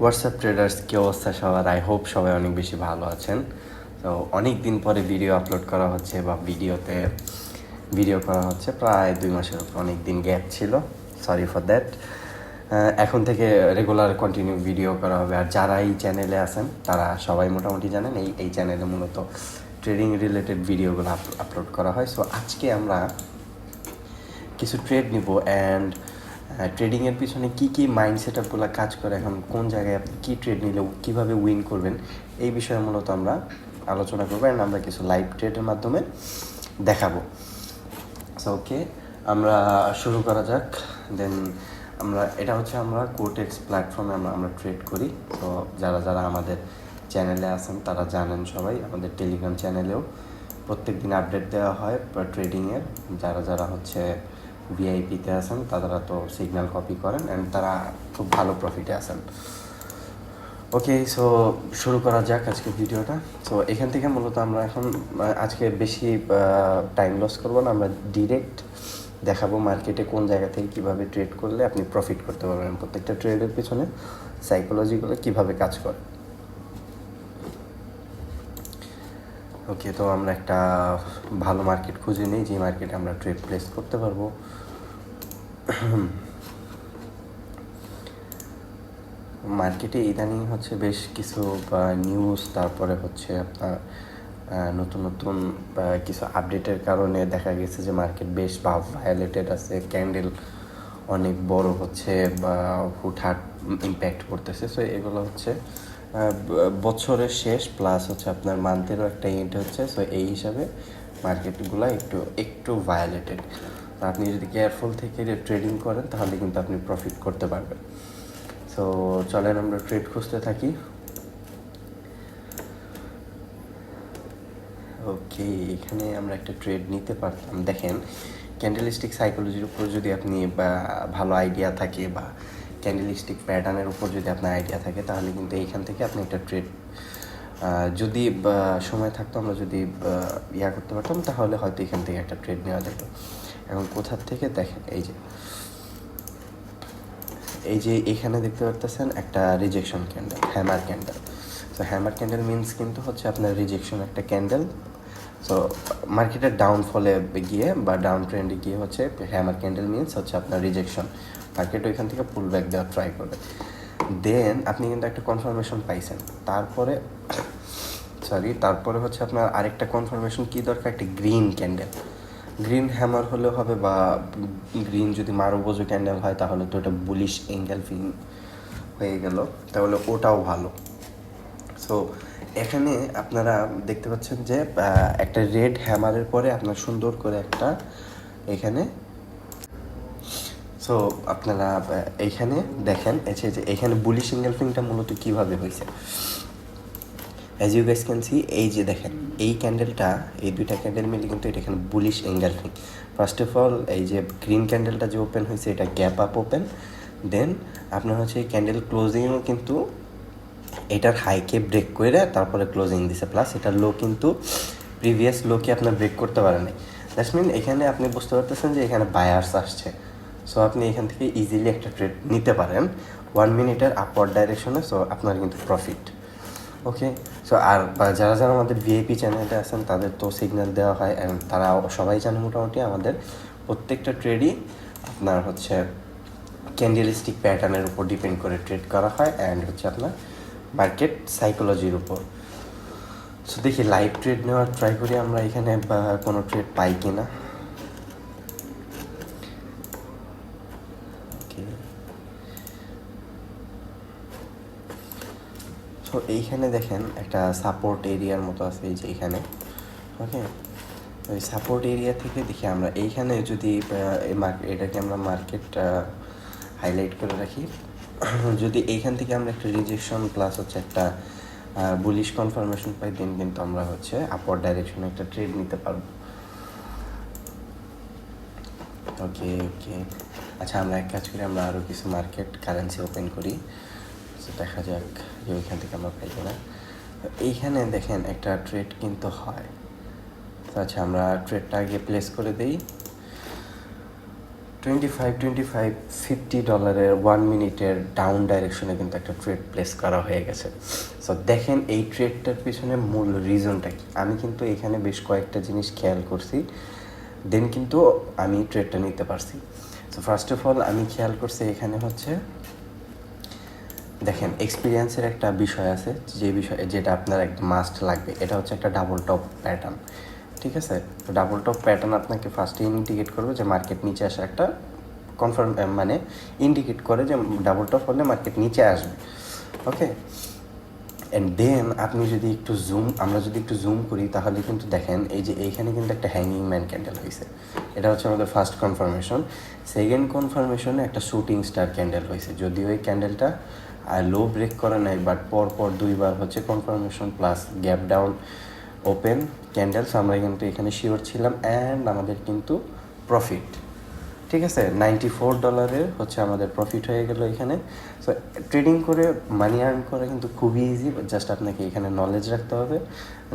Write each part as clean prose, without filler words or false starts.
WhatsApp traders কি অবস্থা সবার? আই হোপ সবাই অনেক বেশি ভালো আছেন। তো অনেক দিন পরে ভিডিও আপলোড করা হচ্ছে বা ভিডিও করা হচ্ছে, প্রায় 2 মাসের উপর অনেক দিন গ্যাপ ছিল, সরি ফর দ্যাট। এখন থেকে রেগুলার কন্টিনিউ ভিডিও করা হবে। আর যারা এই চ্যানেলে আছেন তারা সবাই মোটামুটি জানেন এই চ্যানেলে মূলত ট্রেডিং রিলেটেড ভিডিওগুলো আপলোড করা হয়। সো আজকে আমরা কিছু ট্রেড নিব অ্যান্ড ট্রেডিংয়ের পিছনে কী মাইন্ড সেট আপগুলো কাজ করে, এখন কোন জায়গায় আপনি কী ট্রেড নিলে কীভাবে উইন করবেন, এই বিষয়ে মূলত আমরা আলোচনা করবো অ্যান্ড আমরা কিছু লাইভ ট্রেডের মাধ্যমে দেখাবো। সো ওকে, আমরা শুরু করা যাক। দেন এটা হচ্ছে আমরা কোটেক্স প্ল্যাটফর্মে আমরা ট্রেড করি। তো যারা আমাদের চ্যানেলে আছেন তারা জানেন, সবাই আমাদের টেলিগ্রাম চ্যানেলেও প্রত্যেক দিন আপডেট দেওয়া হয় ট্রেডিংয়ের। যারা হচ্ছে ভিআইপিতে আছেন তারা তো সিগন্যাল কপি করেন অ্যান্ড তারা খুব ভালো প্রফিটে আছেন। ওকে, সো শুরু করা যাক আজকে ভিডিওটা। সো এখান থেকে মূলত আমরা এখন আজকে বেশি টাইম লস করবো না, আমরা ডিরেক্ট দেখাবো মার্কেটে কোন জায়গা থেকে কীভাবে ট্রেড করলে আপনি প্রফিট করতে পারবেন, প্রত্যেকটা ট্রেডের পিছনে সাইকোলজিগুলো কীভাবে কাজ করে। ওকে, তো আমরা একটা ভালো মার্কেট খুঁজে নিই যে মার্কেটে আমরা ট্রেড প্লেস করতে পারবো। মার্কেটে ইদানিং হচ্ছে বেশ কিছু নিউজ, তারপরে হচ্ছে আপনার নতুন কিছু আপডেটের কারণে দেখা গেছে যে মার্কেট বেশ ভায়োলেটেড আছে, ক্যান্ডেল অনেক বড় হচ্ছে বা হুটহাট ইম্প্যাক্ট করতেছে। সো এগুলো হচ্ছে বছরের শেষ প্লাস হচ্ছে আপনার মান্থেরও একটা এন্ড হচ্ছে। সো এই হিসাবে মার্কেটগুলো একটু ভায়োলেটেড। আপনি যদি কেয়ারফুল থেকে ট্রেডিং করেন তাহলে কিন্তু আপনি প্রফিট করতে পারবেন। সো চলেন আমরা ট্রেড খুঁজতে থাকি। ওকে, এখানে আমরা একটা ট্রেড নিতে পারতাম। দেখেন, ক্যান্ডেলিস্টিক সাইকোলজির উপর যদি আপনি ভালো আইডিয়া থাকে বা ক্যান্ডেলিস্টিক প্যাটার্নের উপর যদি আপনার আইডিয়া থাকে তাহলে কিন্তু এইখান থেকে আপনি একটা ট্রেড যদি সময় থাকতো, আমরা যদি করতে পারতাম তাহলে হয়তো এখান থেকে একটা ট্রেড নেওয়া যেত। এখন কোথার থেকে দেখেন, এই যে এখানে দেখতে পারতেছেন একটা rejection candle, hammer candle. So hammer candle means কিন্তু হচ্ছে আপনার রিজেকশন একটা ক্যান্ডেল। সো মার্কেটের ডাউনফলে গিয়ে বা ডাউন ট্রেন্ডে গিয়ে হচ্ছে হ্যামার ক্যান্ডেল মিনস হচ্ছে আপনার রিজেকশন, মার্কেট ওইখান থেকে পুল ব্যাক দেওয়ার ট্রাই করবে। দেন আপনি কিন্তু একটা কনফার্মেশন পাইছেন, তারপরে হচ্ছে আপনার আরেকটা কনফার্মেশন কী দরকার, একটা গ্রিন ক্যান্ডেল, গ্রিন হ্যামার হলেও হবে বা গ্রিন যদি মারুবোজো ক্যান্ডেল হয় তাহলে তো এটা বুলিশ এঙ্গেলফিং হয়ে গেল, তাহলে ওটাও ভালো। সো এখানে আপনারা দেখতে পাচ্ছেন যে একটা রেড হ্যামারের পরে আপনার সুন্দর করে একটা এখানে, সো আপনারা এইখানে দেখেন যে এখানে বুলিশ এঙ্গেলফিংটা মূলত কীভাবে হয়েছে। As you guys can see, এই যে দেখেন এই ক্যান্ডেলটা, এই দুইটা ক্যান্ডেল মিলে কিন্তু এটা এখানে bullish engulfing. First of all এই যে গ্রিন ক্যান্ডেলটা যে ওপেন হয়েছে এটা গ্যাপ আপ ওপেন, দেন আপনার হচ্ছে এই ক্যান্ডেল ক্লোজিংও কিন্তু এটার হাইকে ব্রেক করে তারপরে ক্লোজিং দিছে, প্লাস এটার লো কিন্তু প্রিভিয়াস লোকে আপনার ব্রেক করতে পারে নাই। দ্যাটস মিন এখানে আপনি বুঝতে পারতেছেন যে এখানে বায়ার্স আসছে। সো আপনি এখান থেকে ইজিলি একটা ট্রেড নিতে পারেন 1 মিনিটের আপওয়ার্ড ডাইরেকশনে। সো আপনার কিন্তু প্রফিট। ওকে, সো আর যারা আমাদের ভিআইপি চ্যানেলে আছেন তাদের তো সিগন্যাল দেওয়া হয় অ্যান্ড তারা সবাই জানে মোটামুটি আমাদের প্রত্যেকটা ট্রেডই আপনার হচ্ছে ক্যান্ডেলিস্টিক প্যাটার্নের উপর ডিপেন্ড করে ট্রেড করা হয় অ্যান্ড হচ্ছে আপনার মার্কেট সাইকোলজির উপর। সো দেখি লাইভ ট্রেড নেওয়ার ট্রাই করি আমরা এখানে বা কোনো ট্রেড পাই কি না। তো এইখানে দেখেন একটা সাপোর্ট এরিয়ার মতো আছে, এই যে এইখানে। ওকে, ওই সাপোর্ট এরিয়া থেকে দেখি আমরা এইখানে যদি এটাকে আমরা মার্কেট হাইলাইট করে রাখি, যদি এইখান থেকে আমরা একটা রিজেকশন প্লাস হচ্ছে একটা বুলিশ কনফার্মেশন পাই, দেন কিন্তু আমরা হচ্ছে আপওয়ার্ড ডাইরেকশনে একটা ট্রেড নিতে পারবো। ওকে, আচ্ছা আমরা এক কাজ করি, আমরা আরও কিছু মার্কেট কারেন্সি ওপেন করি, দেখা যাক যে ওইখান থেকে আমরা পাই কিনা। এইখানে দেখেন একটা ট্রেড কিন্তু হয়। আচ্ছা আমরা ট্রেডটা আগে প্লেস করে দিই। $25 $50 1 মিনিটের ডাউন ডাইরেকশনে কিন্তু একটা ট্রেড প্লেস করা হয়ে গেছে। সো দেখেন এই ট্রেডটার পিছনে মূল রিজনটা কি। আমি কিন্তু এখানে বেশ কয়েকটা জিনিস খেয়াল করছি, দেন কিন্তু আমি ট্রেডটা নিতে পারছি। সো ফার্স্ট অফ অল আমি খেয়াল করছি এখানে হচ্ছে দেখেন এক্সপিরিয়েন্সের একটা বিষয় আছে, যে বিষয় যেটা আপনার একদম মাস্ট লাগবে, এটা হচ্ছে একটা ডাবল টপ প্যাটার্ন। ঠিক আছে, তো ডাবল টপ প্যাটার্ন আপনাকে ফার্স্টে ইন্ডিকেট করবে যে মার্কেট নিচে আসে, একটা কনফার্ম মানে ইন্ডিকেট করে যে ডাবল টপ হলে মার্কেট নিচে আসবে। ওকে, অ্যান্ড দেন আপনি যদি আমরা যদি একটু জুম করি তাহলে কিন্তু দেখেন এই যে এইখানে কিন্তু একটা হ্যাঙ্গিং ম্যান ক্যান্ডেল হয়েছে, এটা হচ্ছে আমাদের ফার্স্ট কনফার্মেশন। সেকেন্ড কনফার্মেশনে একটা শুটিং স্টার ক্যান্ডেল হয়েছে, যদিও এই ক্যান্ডেলটা লো ব্রেক করে নাই, বাট পরপর দুইবার হচ্ছে confirmation plus gap down open candles, আমরা কিন্তু এখানে শিওর ছিলাম অ্যান্ড আমাদের কিন্তু প্রফিট। ঠিক আছে, $94 হচ্ছে আমাদের প্রফিট হয়ে গেল এখানে। সো ট্রেডিং করে মানি আর্ন করা কিন্তু খুবই ইজি, জাস্ট আপনাকে এখানে নলেজ রাখতে হবে,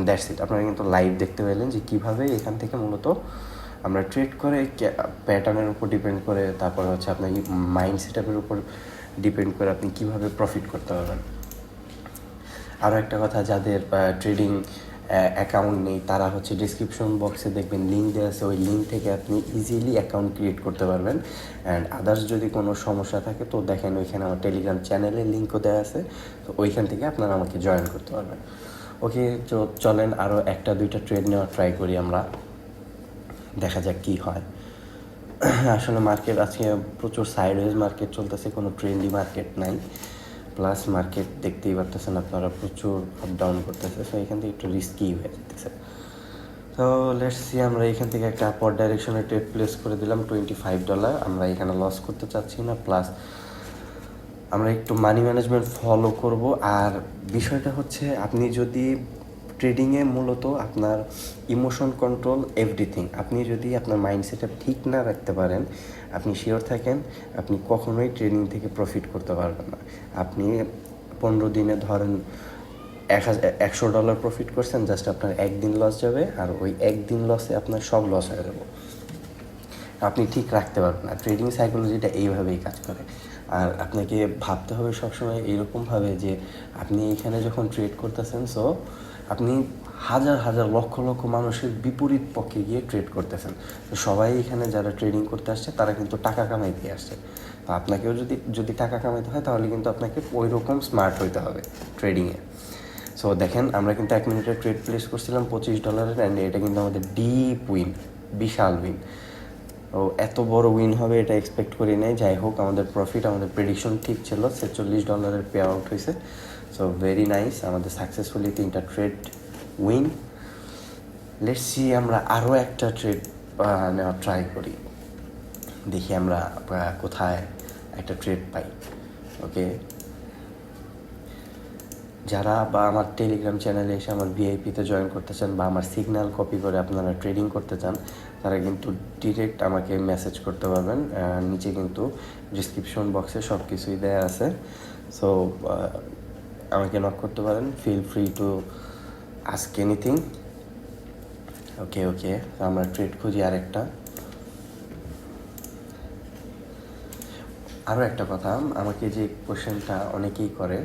দ্যাটস ইট। আপনারা কিন্তু লাইভ দেখতে পেলেন যে কীভাবে এখান থেকে মূলত আমরা ট্রেড করে প্যাটার্নের উপর ডিপেন্ড করে, তারপরে হচ্ছে আপনার মাইন্ড সেটআপের উপর ডিপেন্ড করে আপনি কীভাবে প্রফিট করতে পারবেন। আরও একটা কথা, যাদের ট্রেডিং অ্যাকাউন্ট নেই তারা হচ্ছে ডিসক্রিপশন বক্সে দেখবেন লিঙ্ক দেওয়া আছে, ওই লিঙ্ক থেকে আপনি ইজিলি অ্যাকাউন্ট ক্রিয়েট করতে পারবেন। অ্যান্ড আদার্স যদি কোনো সমস্যা থাকে তো দেখেন ওইখানে আমার টেলিগ্রাম চ্যানেলের লিঙ্কও দেওয়া আছে, তো ওইখান থেকে আপনারা আমাকে জয়েন করতে পারবেন। ওকে, তো চলেন আরও একটা দুইটা ট্রেড নেওয়া ট্রাই করি আমরা, দেখা যাক কী হয়। আসলে মার্কেট আজকে প্রচুর সাইডওয়েজ মার্কেট চলতেছে, কোনো ট্রেন্ডি মার্কেট নাই, প্লাস মার্কেট দেখতেই পারতেছেন আপনারা প্রচুর আপ ডাউন করতেছে, সো এখান থেকে একটু রিস্কি হয়ে যেতেছে। তো লেটস সি, আমরা এখান থেকে একটা আপওয়ার্ড ডাইরেকশনে ট্রেড প্লেস করে দিলাম $25, আমরা এখানে লস করতে চাচ্ছি না, প্লাস আমরা একটু মানি ম্যানেজমেন্ট ফলো করব। আর বিষয়টা হচ্ছে আপনি যদি ট্রেডিংয়ে মূলত আপনার ইমোশন কন্ট্রোল এভরিথিং, আপনি যদি আপনার মাইন্ডসেটটা ঠিক না রাখতে পারেন, আপনি শিওর থাকেন আপনি কখনোই ট্রেডিং থেকে প্রফিট করতে পারবেন না। আপনি 15 দিনে ধরেন $100 প্রফিট করছেন, জাস্ট আপনার একদিন লস যাবে, আর ওই একদিন লসে আপনার সব লস হয়ে যাবে, আপনি ঠিক রাখতে পারবেন না। ট্রেডিং সাইকোলজিটা এইভাবেই কাজ করে। আর আপনাকে ভাবতে হবে সবসময় এইরকমভাবে যে আপনি এখানে যখন ট্রেড করতেছেন, সো আপনি হাজার হাজার লক্ষ লক্ষ মানুষের বিপরীত পক্ষে গিয়ে ট্রেড করতেছেন। তো সবাই এখানে যারা ট্রেডিং করতে আসছে তারা কিন্তু টাকা কামাইতে আসছে, তো আপনাকেও যদি টাকা কামাইতে হয় তাহলে কিন্তু আপনাকে ওই রকম স্মার্ট হইতে হবে ট্রেডিংয়ে। সো দেখেন আমরা কিন্তু 1 মিনিটের ট্রেড প্লেস করছিলাম $25, অ্যান্ড এটা কিন্তু আমাদের ডিপ উইন, বিশাল উইন। ও এত বড় উইন হবে এটা এক্সপেক্ট করি নাই। যাই হোক, আমাদের প্রফিট, আমাদের প্রেডিকশন ঠিক ছিল, $46 পে আউট হয়েছে। সো ভেরি নাইস, আমাদের সাকসেসফুলি 3টা ট্রেড উইন। লেটস সি, আমরা আরও একটা ট্রেড নেওয়া ট্রাই করি, দেখি আমরা কোথায় একটা ট্রেড পাই। ওকে, যারা বা আমার টেলিগ্রাম চ্যানেলে এসে আমার ভিআইপিতে জয়েন করতে চান বা আমার সিগন্যাল কপি করে আপনারা ট্রেডিং করতে চান, তারা কিন্তু ডিরেক্ট আমাকে মেসেজ করতে পারবেন, নিচে কিন্তু ডিসক্রিপশন বক্সে সব কিছুই দেওয়া আছে। সো আমাকে নক করতে পারেন, feel free to ask anything. Okay, আমরা ট্রেড খুঁজি আরও একটা কথা, আমাকে যে কোশ্চেনটা অনেকেই করে,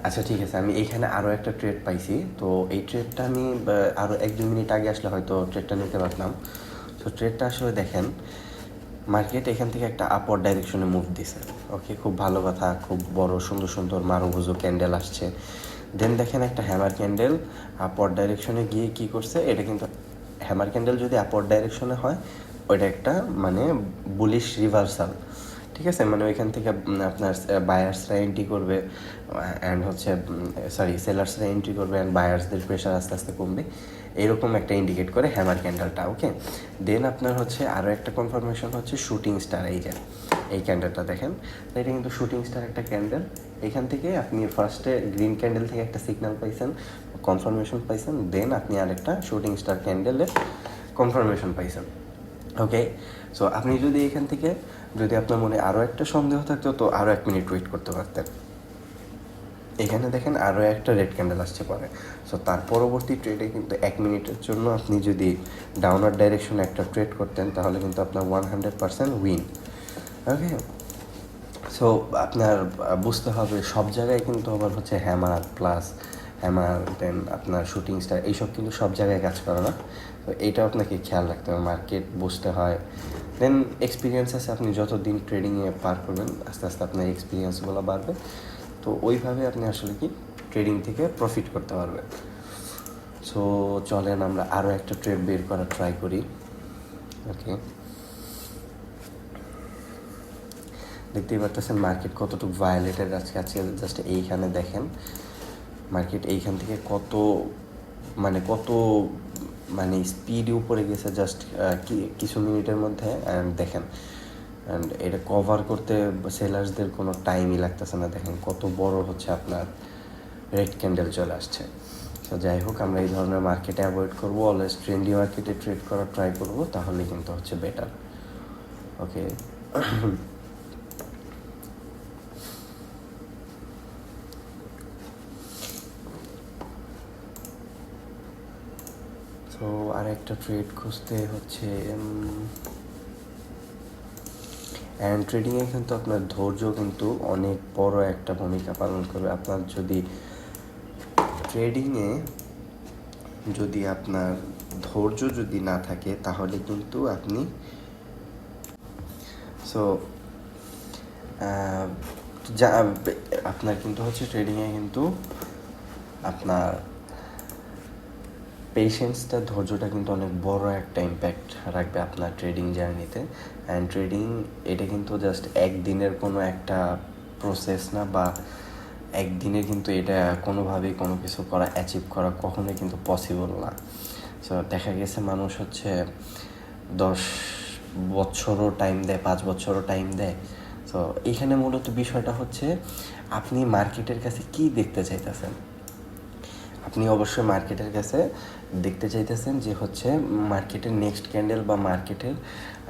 আচ্ছা ঠিক আছে, আমি এইখানে আরও একটা ট্রেড পাইছি, তো এই ট্রেডটা আমি আরও 1-2 মিনিট আগে আসলে হয়তো ট্রেডটা নিতে পারতাম। তো ট্রেডটা আসলে দেখেন, মার্কেট এখান থেকে একটা আপওয়ার্ড ডাইরেকশনে মুভ দিছে। ওকে, খুব ভালো কথা, খুব বড় সুন্দর সুন্দর মারুভুজো ক্যান্ডেল আসছে। দেন দেখেন একটা হ্যামার ক্যান্ডেল আপওয়ার্ড ডাইরেকশনে গিয়ে কী করছে, এটা কিন্তু হ্যামার ক্যান্ডেল যদি আপওয়ার্ড ডাইরেকশনে হয় ওইটা একটা মানে বুলিশ রিভার্সাল। ঠিক আছে, মানে ওইখান থেকে আপনার বায়ার্সরা এন্ট্রি করবে অ্যান্ড হচ্ছে সেলার্সরা এন্ট্রি করবে অ্যান্ড বায়ার্সদের প্রেশার আস্তে আস্তে কমবে, এরকম একটা ইন্ডিকেট করে হ্যামার ক্যান্ডেলটা। ওকে, দেন আপনার হচ্ছে আরও একটা কনফার্মেশন হচ্ছে শুটিং স্টার। এই ক্যান্ডেলটা দেখেন, এটা কিন্তু শুটিং স্টার একটা ক্যান্ডেল। এখান থেকে আপনি ফার্স্টে গ্রিন ক্যান্ডেল থেকে একটা সিগন্যাল পাইছেন, কনফার্মেশন পাইছেন, দেন আপনি আরেকটা শুটিং স্টার ক্যান্ডেলের কনফার্মেশন পাইছেন। ওকে, সো আপনি যদি এখান থেকে যদি আপনার মনে আরও একটা সন্দেহ থাকতো তো আরও 1 মিনিট ওয়েট করতে পারতেন। এখানে দেখেন আরও একটা রেড ক্যান্ডেল আসছে পরে। সো তার পরবর্তী ট্রেডে কিন্তু 1 মিনিটের জন্য আপনি যদি ডাউনার ডাইরেকশনে একটা ট্রেড করতেন তাহলে কিন্তু আপনার 100% উইন। ওকে, সো আপনার বুঝতে হবে সব জায়গায় কিন্তু আবার হচ্ছে হ্যামার দেন আপনার শুটিং স্টার এইসব কিন্তু সব জায়গায় কাজ করে না। তো এইটাও আপনাকে খেয়াল রাখতে হবে, মার্কেট বুঝতে হয়। দেন এক্সপিরিয়েন্স আছে, আপনি যত দিন ট্রেডিংয়ে পার করবেন আস্তে আস্তে আপনার এক্সপিরিয়েন্সগুলো বাড়বে। তো ওইভাবে আপনি আসলে কি ট্রেডিং থেকে প্রফিট করতে পারবেন। সো চলেন আমরা আরও একটা ট্রেড বের করার ট্রাই করি। ওকে, দেখতেই পারতেছেন মার্কেট কতটুকু ভায়োলেটেড আজকে আছে। জাস্ট এইখানে দেখেন মার্কেট এইখান থেকে কত স্পিডে উপরে গেছে জাস্ট কিছু মিনিটের মধ্যে। অ্যান্ড দেখেন অ্যান্ড এটা কভার করতে সেলার্সদের কোনো টাইমই লাগতেছে না। দেখেন কত বড় হচ্ছে আপনার রেড ক্যান্ডেল চলে আসছে। তো যাই হোক, আমরা এই ধরনের মার্কেটে অ্যাভয়েড করবো, অলওয়েজ ট্রেন্ডি মার্কেটে ট্রেড করার ট্রাই করবো, তাহলে কিন্তু হচ্ছে বেটার। ওকে, তো আর একটা ট্রেড খুঁজতে হচ্ছে। অ্যান্ড ট্রেডিংয়ে কিন্তু আপনার ধৈর্য কিন্তু অনেক বড় একটা ভূমিকা পালন করবে। আপনার যদি ট্রেডিংয়ে যদি আপনার ধৈর্য যদি না থাকে তাহলে কিন্তু আপনি আপনার কিন্তু হচ্ছে ট্রেডিংয়ে কিন্তু আপনার পেশেন্সটা, ধৈর্যটা কিন্তু অনেক বড় একটা ইম্প্যাক্ট রাখবে আপনার ট্রেডিং জার্নিতে। অ্যান্ড ট্রেডিং এটা কিন্তু জাস্ট একদিনের কোনো একটা প্রসেস না, বা একদিনে কিন্তু এটা কোনোভাবেই কোনো কিছু অ্যাচিভ করা কখনোই কিন্তু পসিবল না। সো দেখা গেছে মানুষ হচ্ছে 10 বছরও টাইম দেয়, 5 বছরও টাইম দেয়। সো এইখানে মূলত বিষয়টা হচ্ছে আপনি মার্কেটের কাছে কি দেখতে চাইতেছেন। আপনি অবশ্যই মার্কেটের কাছে দেখতে চাইতেছেন যে হচ্ছে মার্কেটের নেক্সট ক্যান্ডেল বা মার্কেটের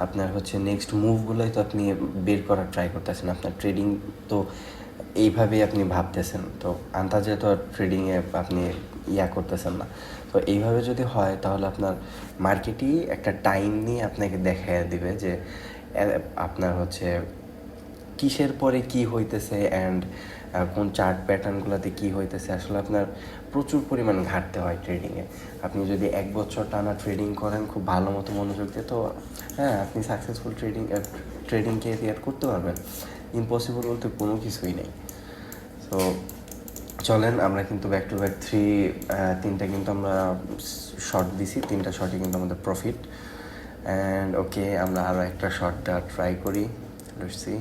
আপনার হচ্ছে নেক্সট মুভগুলোই তো আপনি বের করার ট্রাই করতেছেন। আপনার ট্রেডিং তো এইভাবেই আপনি ভাবতেছেন, তো আন্দাজে তো ট্রেডিংয়ে আপনি করতেছেন না। তো এইভাবে যদি হয় তাহলে আপনার মার্কেটই একটা টাইম নিয়ে আপনাকে দেখাইয়া দিবে যে আপনার হচ্ছে কিসের পরে কি হইতেছে অ্যান্ড কোন চার্ট প্যাটার্নগুলোতে কী হইতেছে। আসলে আপনার প্রচুর পরিমাণ ঘাটতে হয় ট্রেডিংয়ে। আপনি যদি 1 বছর টানা ট্রেডিং করেন খুব ভালো মতো মনোযোগ দিয়ে, তো হ্যাঁ আপনি সাকসেসফুল ট্রেডিং ক্যারিয়ার করতে পারবেন। ইম্পসিবল বলতে কোনো কিছুই নেই। সো চলেন আমরা কিন্তু ব্যাক টু ব্যাক তিনটা কিন্তু আমরা শর্ট দিছি, 3টা শর্টই কিন্তু আমাদের প্রফিট। অ্যান্ড ওকে, আমরা আরও একটা শর্ট দেওয়ার ট্রাই করি। Let's see.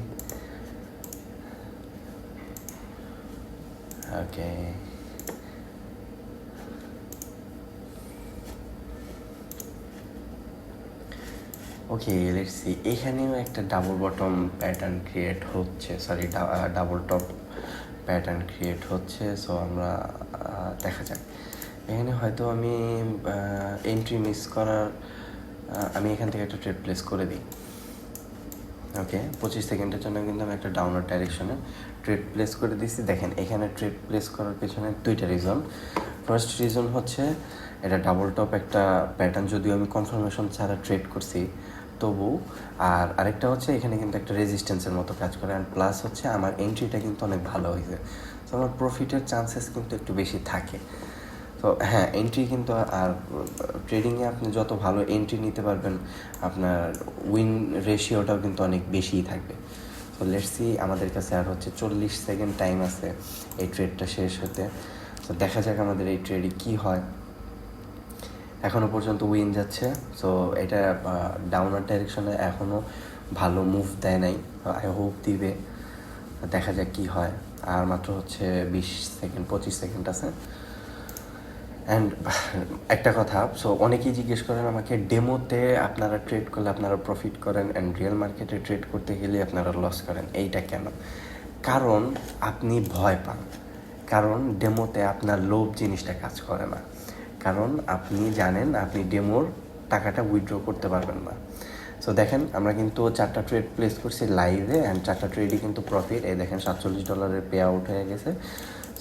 Okay, let's see. এখানেও একটা ডাবল বটম প্যাটার্ন ক্রিয়েট হচ্ছে, ডাবল টপ প্যাটার্ন ক্রিয়েট হচ্ছে। সো আমরা দেখা যাক। এখানে হয়তো আমি এন্ট্রি মিস করার আমি এখান থেকে একটা ট্রেড প্লেস করে দিই। ওকে, 25 সেকেন্ডের জন্য কিন্তু আমি একটা ডাউনার ডাইরেকশনে ট্রেড প্লেস করে দিয়েছি। দেখেন এখানে ট্রেড প্লেস করার পেছনে 2টা রিজন। ফার্স্ট রিজন হচ্ছে এটা ডাবল টপ একটা প্যাটার্ন, যদিও আমি কনফার্মেশন ছাড়া ট্রেড করছি তবু। আর আরেকটা হচ্ছে এখানে কিন্তু একটা রেজিস্ট্যান্সের মতো কাজ করে। অ্যান্ড প্লাস হচ্ছে আমার এন্ট্রিটা কিন্তু অনেক ভালো হয়েছে, তো আমার প্রফিটের চান্সেস কিন্তু একটু বেশি থাকে। তো হ্যাঁ, এন্ট্রি কিন্তু আর ট্রেডিংয়ে আপনি যত ভালো এন্ট্রি নিতে পারবেন আপনার উইন রেশিওটাও কিন্তু অনেক বেশিই থাকবে। তো লেটস সি, আমাদের কাছে আর হচ্ছে 40 সেকেন্ড টাইম আছে এই ট্রেডটা শেষ হতে। তো দেখা যাক আমাদের এই ট্রেডে কী হয়। এখনও পর্যন্ত উইন যাচ্ছে। সো এটা ডাউনার ডাইরেকশনে এখনও ভালো মুভ দেয় নাই, আই হোপ দিবে। দেখা যাক কী হয়। আর মাত্র হচ্ছে 25 সেকেন্ড আছে। অ্যান্ড একটা কথা, সো অনেকেই জিজ্ঞেস করেন আমাকে, ডেমোতে আপনারা ট্রেড করলে আপনারা প্রফিট করেন অ্যান্ড রিয়েল মার্কেটে ট্রেড করতে গেলে আপনারা লস করেন, এইটা কেন? কারণ আপনি ভয় পান, কারণ ডেমোতে আপনার লোভ জিনিসটা কাজ করে না, কারণ আপনি জানেন আপনি ডেমোর টাকাটা উইথড্র করতে পারবেন না। সো দেখেন আমরা কিন্তু 4টা ট্রেড প্লেস করছি লাইভে, অ্যান্ড 4টা ট্রেডই কিন্তু প্রফিট। এই দেখেন $47 পে আউট হয়ে গেছে।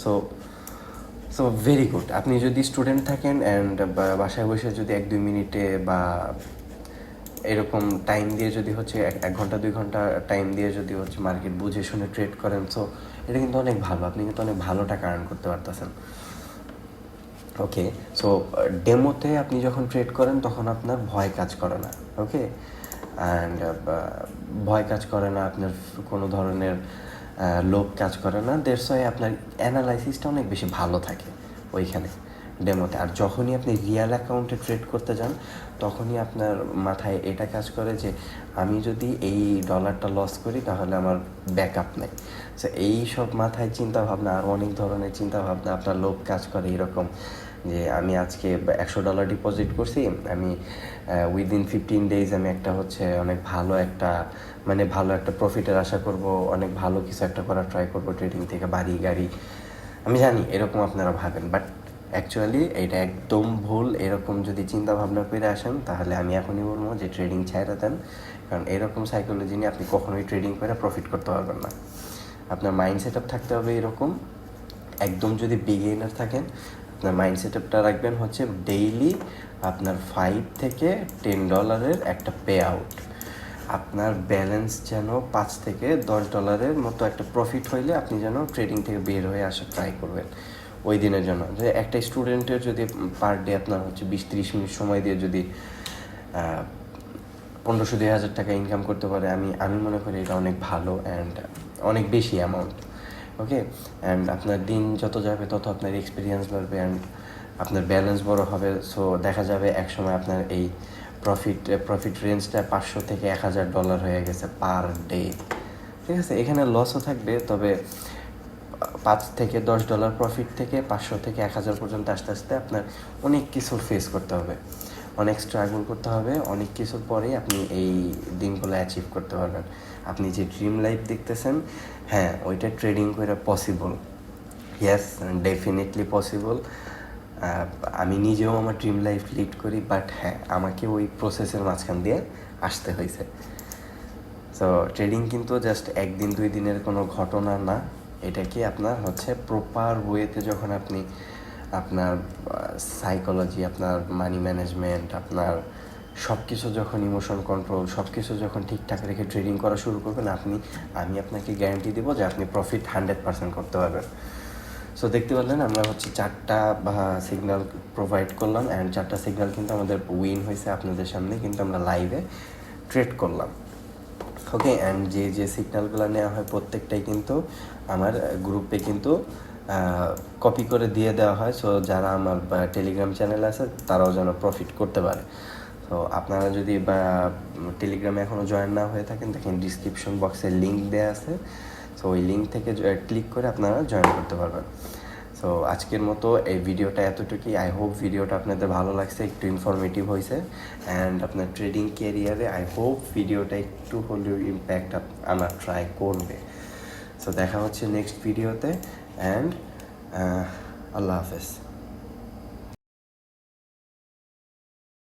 So very good. আপনি যদি স্টুডেন্ট থাকেন অ্যান্ড বাসায় বসে যদি 1-2 মিনিটে বা এরকম টাইম দিয়ে যদি হচ্ছে 1 ঘন্টা 2 ঘন্টা টাইম দিয়ে যদি হচ্ছে মার্কেট বুঝে শুনে ট্রেড করেন, সো এটা কিন্তু অনেক ভালো, আপনি কিন্তু অনেক ভালো টাকা আর্ন করতে পারতেছেন। ওকে, সো ডেমোতে আপনি যখন ট্রেড করেন তখন আপনার ভয় কাজ করে না। ওকে, অ্যান্ড ভয় কাজ করে না, আপনার কোনো ধরনের লোভ কাজ করে না, দ্যাটস ওয়াই আপনার অ্যানালাইসিসটা অনেক বেশি ভালো থাকে ওইখানে ডেমোতে। আর যখনই আপনি রিয়েল অ্যাকাউন্টে ট্রেড করতে যান তখনই আপনার মাথায় এটা কাজ করে যে আমি যদি এই ডলারটা লস করি তাহলে আমার ব্যাকআপ নেই। সো এই সব মাথায় চিন্তাভাবনা আর অনেক ধরনের চিন্তাভাবনা, আপনার লোভ কাজ করে এরকম যে আমি আজকে $100 ডিপোজিট করছি, আমি উইদিন 15 ডেজ আমি একটা হচ্ছে অনেক ভালো একটা ভালো একটা প্রফিটের আশা করব, অনেক ভালো কিছু একটা করার ট্রাই করব ট্রেডিং থেকে, বাড়ি গাড়ি। আমি জানি এরকম আপনারা ভাবেন, বাট অ্যাকচুয়ালি এটা একদম ভুল। এরকম যদি চিন্তা ভাবনা করে আসেন তাহলে আমি এখনই বলবো যে ট্রেডিং ছাইড়া দেন, কারণ এরকম সাইকোলজি নিয়ে আপনি কখনোই ট্রেডিং করে প্রফিট করতে পারবেন না। আপনার মাইন্ড সেট আপ থাকতে হবে এরকম। একদম যদি বিগিনার থাকেন, আপনার মাইন্ড সেট আপটা রাখবেন হচ্ছে ডেইলি আপনার $5 থেকে $10 একটা পে আউট। আপনার ব্যালেন্স যেন $5 থেকে $10 মতো একটা প্রফিট হইলে আপনি যেন ট্রেডিং থেকে বের হয়ে আসার ট্রাই করবেন ওই দিনের জন্য। যে একটা স্টুডেন্টের যদি পার ডে আপনার হচ্ছে 20-30 মিনিট সময় দিয়ে যদি 1500-2000 টাকা ইনকাম করতে পারে, আমি মনে করি এটা অনেক ভালো অ্যান্ড অনেক বেশি অ্যামাউন্ট। ওকে, অ্যান্ড আপনার দিন যত যাবে তত আপনার এক্সপিরিয়েন্স বাড়বে অ্যান্ড আপনার ব্যালেন্স বড় হবে। সো দেখা যাবে একসময় আপনার এই প্রফিট রেঞ্জটা $500 থেকে $1000 হয়ে গেছে পার ডে। ঠিক আছে, এখানে লসও থাকবে, তবে $5 থেকে $10 প্রফিট থেকে $500 থেকে $1000 পর্যন্ত আস্তে আস্তে আপনার অনেক কিছু ফেস করতে হবে, অনেক স্ট্রাগল করতে হবে, অনেক কিছুর পরেই আপনি এই দিনগুলো অ্যাচিভ করতে পারবেন। আপনি যে ড্রিম লাইফ দেখতেছেন, হ্যাঁ ওইটা ট্রেডিং করে পসিবল। Yes, definitely possible. আমি নিজেও আমার ড্রিম লাইফ লিড করি, বাট হ্যাঁ আমাকে ওই প্রসেসের মাঝখান দিয়ে আসতে হয়েছে। সো ট্রেডিং কিন্তু জাস্ট 1-2 দিনের কোনো ঘটনা না, এটাকে আপনার হচ্ছে প্রপার ওয়েতে যখন আপনি আপনার সাইকোলজি, আপনার মানি ম্যানেজমেন্ট, আপনার সব কিছু যখন ইমোশন কন্ট্রোল সব কিছু যখন ঠিকঠাক রেখে ট্রেডিং করা শুরু করবেন, আমি আপনাকে গ্যারান্টি দেবো যে আপনি প্রফিট 100% করতে পারবেন। সো দেখতে পারলেন আমরা হচ্ছে 4টা সিগন্যাল প্রোভাইড করলাম অ্যান্ড 4টা সিগন্যাল কিন্তু আমাদের উইন হয়েছে আপনাদের সামনে, কিন্তু আমরা লাইভে ট্রেড করলাম। ওকে, অ্যান্ড যে সিগন্যালগুলো নেওয়া হয় প্রত্যেকটাই কিন্তু আমার গ্রুপে কিন্তু কপি করে দিয়ে দেওয়া হয়। সো যারা আমার টেলিগ্রাম চ্যানেল আছে তারাও যেন প্রফিট করতে পারে। তো আপনারা যদি টেলিগ্রামে এখনও জয়েন না হয়ে থাকেন, দেখেন ডিসক্রিপশন বক্সে লিঙ্ক দেওয়া আছে, সো ওই লিঙ্ক থেকে ক্লিক করে আপনারা জয়েন করতে পারবেন। সো আজকের মতো এই ভিডিওটা এতটুকুই। আই হোপ ভিডিওটা আপনাদের ভালো লাগছে, একটু ইনফরমেটিভ হয়েছে অ্যান্ড আপনার ট্রেডিং ক্যারিয়ারে আই হোপ ভিডিওটা একটু হলেও ইম্প্যাক্ট আনার ট্রাই করবে। সো দেখা হচ্ছে নেক্সট ভিডিওতে অ্যান্ড আল্লাহ হাফেজ।